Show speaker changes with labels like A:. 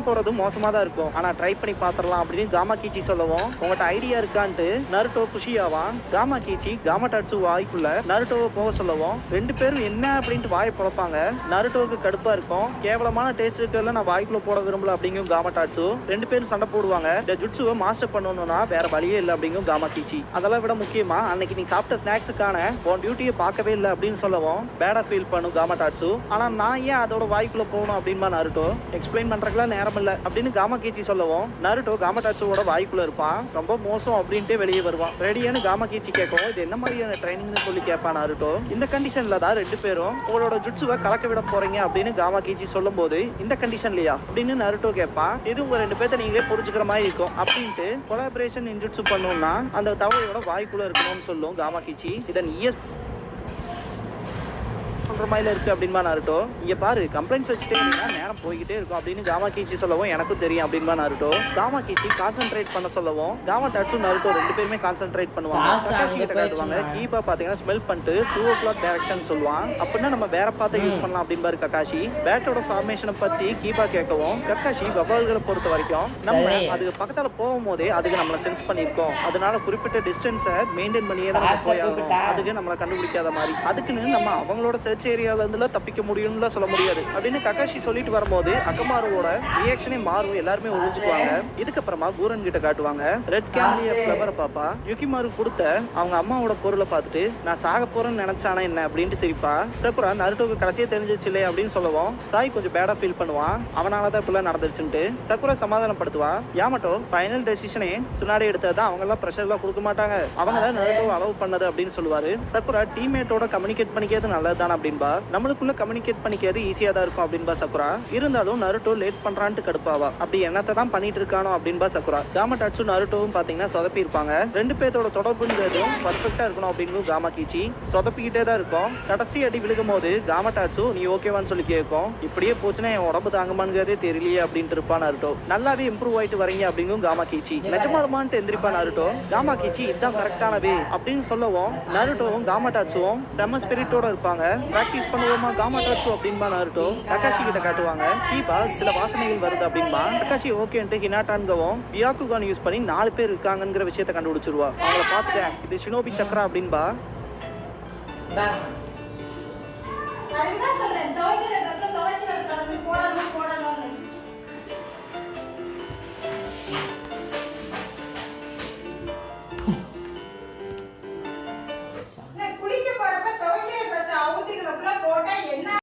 A: போறது மோசமா தான் இருக்கும், ஆனா ட்ரை பண்ணி பாத்திரலாம் அப்படின்னு காமா கீச்சி சொல்லவும் உங்கள்கிட்ட ஐடியா இருக்கான்ட்டு நருட்டோ குஷியாவான். காமா கீச்சி காமாடாட்சு வாய்க்குள்ள நருட்டோவை போக சொல்லவும் ரெண்டு பேரும் என்ன அப்படின்ட்டு வாயை புழப்பாங்க. நருட்டோவுக்கு கடுப்பா இருக்கும். கேவலமான டேஸ்ட் இருக்கிறதுல நான் வாய்க்குள்ள போட விரும்பல அப்படிங்கும் காமாடாட்சு. ரெண்டு பேரும் சண்டை போடுவாங்க. இந்த ஜுட்சுவை மாஸ்டர் பண்ணணும்னா வேற வழியே இல்லை அப்படிங்கும் காமா கீச்சி. அதெல்லாம் விட முக்கியமா அன்னைக்கு நீ சாப்பிட்ட ஸ்நாக்ஸுக்கான உன் டியூட்டியை பார்க்கவே இல்லை அப்படின்னு சொல்லவும் பேடா ஃபீல் பண்ணும் காமாடாட்சு. ஆனா நான் ஏன் அதோட வாய்க்குள்ள போகணும் அப்படின்னு நருட்டோ எக்ஸ்பிளைன் பண்றதுக்குலாம் நேரம் இல்ல அப்படின்னு காமா கீச்சி சொல்லவும் நருட்டோ காமாடாட்சுவோட வாய்க்குள்ள இருப்பான். ரொம்ப மோசம் அப்படின்ட்டு வெளியே வருவான். ரெடியானு காமா கீச்சி கேட்கும். இது என்ன மாதிரியான ட்ரைனிங்னு சொல்லி கேட்பான் நருட்டோ. இந்த கண்டிஷன்ல தான் ரெண்டு பேரும் உங்களோட ஜுட்சுவை கலக்க விட போறீங்க அப்படின்னு காமா கீச்சி சொல்லும் போது இந்த கண்டிஷன்லயா அப்படின்னு நருட்டோ கேட்பான். இது உங்க ரெண்டு பேர்த்த நீங்களே புரிஞ்சுக்கிற மாதிரி இருக்கும் அப்படின்ட்டு கொலாபரேஷன் இன்ஜுட்சு பண்ணணும்னா அந்த தவளையோட வாய்க்குள்ள இருக்கணும்னு சொல்லும் காமா கீச்சி. இதன் சொல்ற மாதிரி இருக்கு அப்படின்பா நருட்டோ. இங்க பாரு கம்ப்ளைண்ட்ஸ் வச்சுட்டே இருந்தா நேரம் போய்கிட்டே இருக்கும் அப்படின்னு காமா கீச்சி சொல்லவும் எனக்கும் தெரியும் அப்படின்பா நருட்டோ. காமா கீச்சி கான்சென்ட்ரேட் பண்ண சொல்லவும் காமாடாட்சு நருட்டோ ரெண்டு பேருமே கான்சென்ட்ரேட் பண்ணுவாங்க. கக்காஷி கிட்ட காட்டுவாங்க. கீபா பாத்தீங்கன்னா ஸ்மெல் பண்ணிட்டு 2 o'clock டைரக்ஷன் சொல்லுவான். அப்படின்னா நம்ம வேற பார்த்து யூஸ் பண்ணலாம் அப்படின்பாரு கக்காஷி. பேட்டோட ஃபார்மேஷனை பத்தி கீபா கேட்கவும் கக்காஷி வவால்களை பொறுத்த வரைக்கும் நம்ம அதுக்கு பக்கத்தால போகும் போதே அதுக்கு நம்மள சென்ஸ் பண்ணிருக்கோம். அதனால குறிப்பிட்ட டிஸ்டன்ஸை மெயின்டைன் பண்ணியே தான் நம்ம போய் ஆகணும். அதுக்கு நம்மள கண்டுபிடிக்காத மாதிரி அதுக்குன்னு நம்ம அவங்களோட சர்ச் ஏரியால இருந்து தப்பிக்க முடியும்னு சொல்ல முடியாது அப்படின்னு கக்காஷி சொல்லிட்டு வரும்போது அகமாருவோட ரியாக்ஷனே மாறும். எல்லாருமே ஒழிஞ்சுக்குவாங்க. இதுக்கப்புறமா கூரன் கிட்ட காட்டுவாங்க. ரெட் கேம்லியா ஃப்ளவரை பாப்பா யுகிமாரு கொடுத்த அவங்க அம்மாவோட பொருளை பார்த்துட்டு நான் சாக போறேன்னு நினைச்சானா என்ன அப்படின்ட்டு சிரிப்பா. சக்குரா நருட்டோக்கு கடைசியா தெரிஞ்சிச்சு இல்லையா அப்படின்னு சொல்லவும் சாய் கொஞ்சம் பேடா ஃபீல் பண்ணுவான். அவனாலதான் இப்பெல்லாம் நடந்துருச்சுட்டு சக்குரா சமாதானப்படுத்துவா. யாமட்டோ ஃபைனல் டெசிஷனே சுனாடி எடுத்ததான் அவங்க எல்லாம் ப்ரெஷர் எல்லாம் கொடுக்க மாட்டாங்க, அவங்க தான் நருட்டோ அலோவ் பண்ணது அப்படின்னு சொல்லுவாரு. சக்குரா டீம்மேட்டோட கம்யூனிகேட் பண்ணிக்கிறது நல்லதுதான் அப்படின்பா. நம்மளுக்குள்ள கம்யூனிகேட் பண்ணிக்கிறது ஈஸியா தான் இருக்கும் அப்படின்பா சக்குரா. இருந்தாலும் நருட்டோ லேட் பண்றான்ட்டு கடுப்பாவா. அப்படி என்னத்தை தான் பண்ணிட்டு இருக்கானோ அப்படின்பா சக்குரா. காமாடாட்சு நருட்டோவும் பாத்தீங்கன்னா சொதப்பி இருப்பாங்க. ரெண்டு பேர்த்தோட தொடர்புங்கிறதும் பர்ஃபெக்டா இருக்கணும் அப்படின்னு காமா கீச்சி சொதப்பிக்கிட்டே தான் இருக்கும். கடைசி அடி விழுகும் போது காமாடாட்சு நீ ஓகேவான்னு சொல்லி கேட்கும். இப்படியே போச்சுன்னா என் உடம்பு தாங்குமான்ங்கிறதே தெரியலையே அப்படின்ட்டு இருப்பான் நருட்டோ. நல்லாவே இம்ப்ரூவ் ஆயிட்டு வரீங்க அப்படிங்கும் காமா கீச்சி. நிஜமாலுமான்ட்டு எந்திரிப்பா நருட்டோ. காமா கீச்சி இதுதான் கரெக்டானவே அப்படின்னு சொல்லவும் நருட்டோவும் காமாடாட்சுவும் செம்ம ஸ்பிரிட்டோட இருப்பாங்க. பிராக்டிஸ் பண்ணுவோமா காமாடாட்சு அப்படின்பா நருட்டோ. கக்காஷி கிட்ட காட்டுவாங்க. கீபா சில வாசனைகள் வருது அப்படின்பா. கக்காஷி ஓகேன்ட்டு ஹினாட்டான்கவும் பியாக்குகான் யூஸ் பண்ணி 4 பேர் இருக்காங்கிற விஷயத்தை கண்டுபிடிச்சிருவா. அவங்கள பார்த்துட்டேன் இது ஷினோபி சக்ரா அப்படின்பா.